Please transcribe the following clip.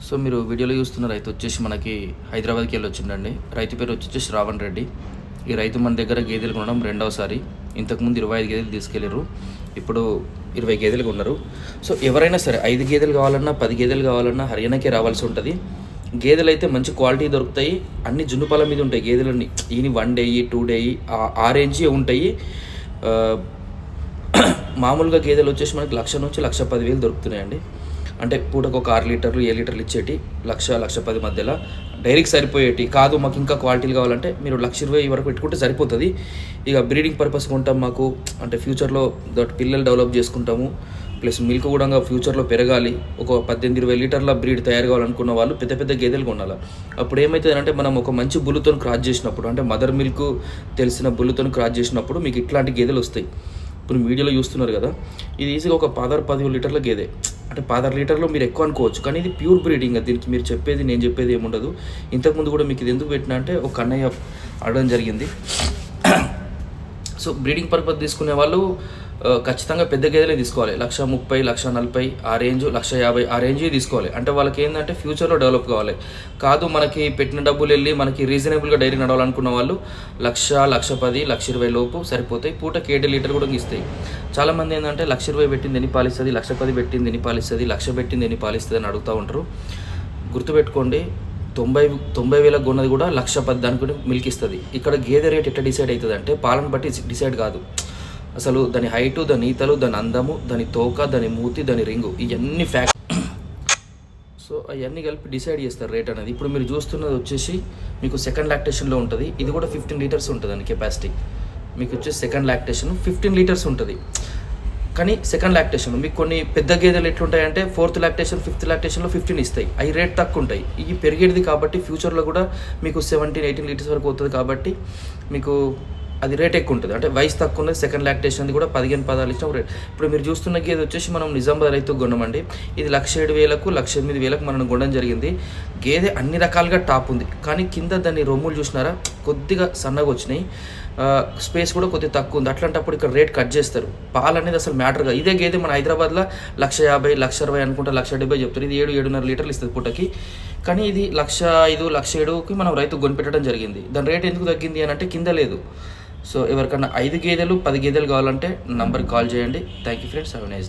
So మీరు వీడియోలో చూస్తున్న రైతు వచ్చేసి మనకి హైదరాబాద్కి వెళ్ళి వచ్చిండండి. రైతు పేరు వచ్చేసి శ్రావణ్ రెడ్డి. ఈ రైతు మన దగ్గర గేదెలు కొనడం రెండవసారి. ఇంతకుముందు 25 గేదెలు తీసుకెళ్ళారు, ఇప్పుడు 20 గేదెలు కొన్నారు. సో ఎవరైనా సరే 5 గేదెలు కావాలన్నా 10 గేదెలు కావాలన్నా హర్యానాకే రావాల్సి ఉంటుంది. గేదెలు అయితే మంచి క్వాలిటీ దొరుకుతాయి, అన్ని జున్నుపాల మీద ఉంటాయి గేదెలన్నీ. ఈయన 1 డే 2 డే ఆ రేంజ్ ఉంటాయి. మామూలుగా గేదెలు వచ్చేసి మనకి 1,00,000 నుంచి 1,10,000 దొరుకుతున్నాయండి. అంటే పూటకు ఒక 6 లీటర్లు 7 లీటర్లు ఇచ్చేటి 1,00,000-1,10,000 మధ్యలో డైరీకి సరిపోయేటి కాదు. మాకు ఇంకా క్వాలిటీలు కావాలంటే మీరు 1,20,000 వరకు పెట్టుకుంటే సరిపోతుంది. ఇక బ్రీడింగ్ పర్పస్ కొంటాం, మాకు అంటే ఫ్యూచర్లో పిల్లలు డెవలప్ చేసుకుంటాము, ప్లస్ మిల్క్ కూడా ఫ్యూచర్లో పెరగాలి, ఒక 18-20 లీటర్ల బ్రీడ్ తయారు కావాలనుకున్న వాళ్ళు పెద్ద పెద్ద గేదెలు కొనాలి. అప్పుడు ఏమవుతుందంటే మనం ఒక మంచి బుల్లుతో క్రాస్ చేసినప్పుడు, అంటే మదర్ మిల్క్ తెలిసిన బుల్లుతో క్రాస్ చేసినప్పుడు మీకు ఇట్లాంటి గేదెలు వస్తాయి. ఇప్పుడు వీడియోలో చూస్తున్నారు కదా, ఇది ఈజీగా ఒక 10 లీటర్ల గేదె. అంటే 10 లీటర్లో మీరు ఎక్కువ అనుకోవచ్చు, కానీ ఇది ప్యూర్ బ్రీడింగ్. దీనికి మీరు చెప్పేది నేను చెప్పేది ఏముండదు. ఇంతకుముందు కూడా మీకు ఇది ఎందుకు పెట్టినా అంటే ఒక అన్నయ్య అడగడం జరిగింది. సో బ్రీడింగ్ పర్పస్ తీసుకునే వాళ్ళు ఖచ్చితంగా పెద్ద గేదెలే తీసుకోవాలి. 1,30,000, 1,40,000 ఆ రేంజ్, 1,50,000 ఆ రేంజ్ తీసుకోవాలి. అంటే వాళ్ళకి ఏంటంటే ఫ్యూచర్లో డెవలప్ కావాలి. కాదు మనకి పెట్టిన డబ్బులు వెళ్ళి మనకి రీజనబుల్గా డైరీ నడవాలనుకున్న వాళ్ళు 1,00,000, 1,10,000, 1,20,000 లోపు సరిపోతాయి. పూటకి 7 లీటర్ కూడా ఇస్తాయి. చాలామంది ఏంటంటే 1,20,000 పెట్టింది ఎన్ని పాలిస్తుంది, 1,10,000 పెట్టింది ఎన్ని పాలిస్తుంది, 1,00,000 పెట్టింది ఎన్ని పాలిస్తుంది అని అడుగుతూ ఉంటారు. గుర్తుపెట్టుకోండి, 90,000 కొన్నది కూడా 1,10,000 దానికి మిల్క్ ఇస్తుంది. ఇక్కడ గేదె రేట్ ఎట్లా డిసైడ్ అవుతుంది అంటే పాలను బట్టి డిసైడ్ కాదు. అసలు దాని హైటు, దాని ఈతలు, దాని అందము, దాని తోక, దాని మూతి, దాని రింగు, ఇవన్నీ ఫ్యాక్ట్. సో అవన్నీ కలిపి డిసైడ్ చేస్తారు రేట్ అనేది. ఇప్పుడు మీరు చూస్తున్నది వచ్చేసి మీకు సెకండ్ లాక్టేషన్లో ఉంటుంది. ఇది కూడా 15 లీటర్స్ ఉంటుంది దాని కెపాసిటీ. మీకు వచ్చేసి సెకండ్ లాక్టేషన్ 15 లీటర్స్ ఉంటుంది. కానీ సెకండ్ లాక్టేషన్ మీకు కొన్ని పెద్ద గేదెలు ఎట్లుంటాయంటే 4th లాక్టేషన్ 5th లాక్టేషన్లో 15 ఇస్తాయి. అవి రేట్ తక్కువ ఉంటాయి. ఇవి పెరిగేది కాబట్టి ఫ్యూచర్లో కూడా మీకు 17-18 లీటర్స్ వరకు అవుతుంది. కాబట్టి మీకు అది రేట్ ఎక్కువ ఉంటుంది. అంటే వయసు తక్కువ ఉన్నది సెకండ్ లాక్టేషన్ది కూడా 15-16 ఇచ్చిన రేట్. ఇప్పుడు మీరు చూస్తున్న గేదె వచ్చేసి మనం నిజామాబాద్ రైతుకు కొన్నామండి. ఇది 1,07,000, 1,08,000 మనం కొనడం జరిగింది. గేదె అన్ని రకాలుగా టాప్ ఉంది, కానీ కింద దాన్ని రొమ్ములు చూసినారా కొద్దిగా సన్నగా వచ్చినాయి, స్పేస్ కూడా కొద్దిగా తక్కువ ఉంది. అట్లాంటప్పుడు ఇక్కడ రేట్ కట్ చేస్తారు. పాలు అనేది అసలు మ్యాటర్గా. ఇదే గేదె మన హైదరాబాద్లో 1,50,000, 1,60,000 అనుకుంటా 1,70,000 చెప్తారు. ఇది 7-7.5 లీటర్లు ఇస్తుంది పూటకి. కానీ ఇది 1,05,000, 1,07,000కి మనం రైతు కొనిపెట్టడం జరిగింది. దాని రేట్ ఎందుకు తగ్గింది అని అంటే కింద లేదు. సో ఎవరికన్నా 5 గేదెలు 10 గేదెలు కావాలంటే నంబర్కి కాల్ చేయండి. Thank you friends, have a nice day.